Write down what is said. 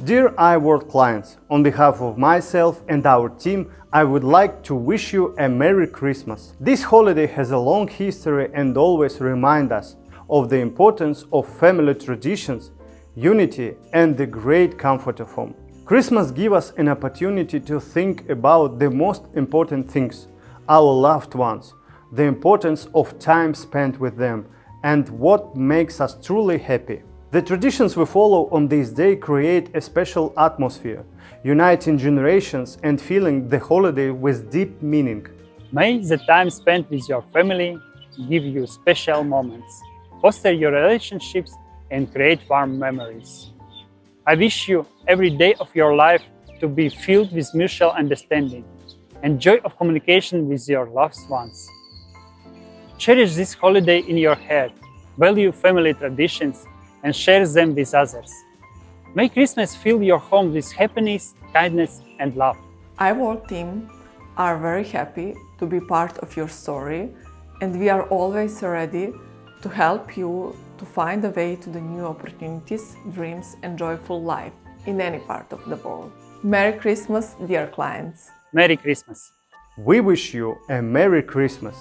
Dear iWorld clients, on behalf of myself and our team, I would like to wish you a Merry Christmas. This holiday has a long history and always reminds us of the importance of family traditions, unity, and the great comfort of home. Christmas gives us an opportunity to think about the most important things, our loved ones, the importance of time spent with them, and what makes us truly happy. The traditions we follow on this day create a special atmosphere, uniting generations and filling the holiday with deep meaning. May the time spent with your family give you special moments, foster your relationships, and create warm memories. I wish you every day of your life to be filled with mutual understanding and joy of communication with your loved ones. Cherish this holiday in your heart, value family traditions, and share them with others. May Christmas fill your home with happiness, kindness, and love. iWorld team are very happy to be part of your story, and we are always ready to help you to find a way to the new opportunities, dreams, and joyful life in any part of the world. Merry Christmas, dear clients! Merry Christmas! We wish you a Merry Christmas.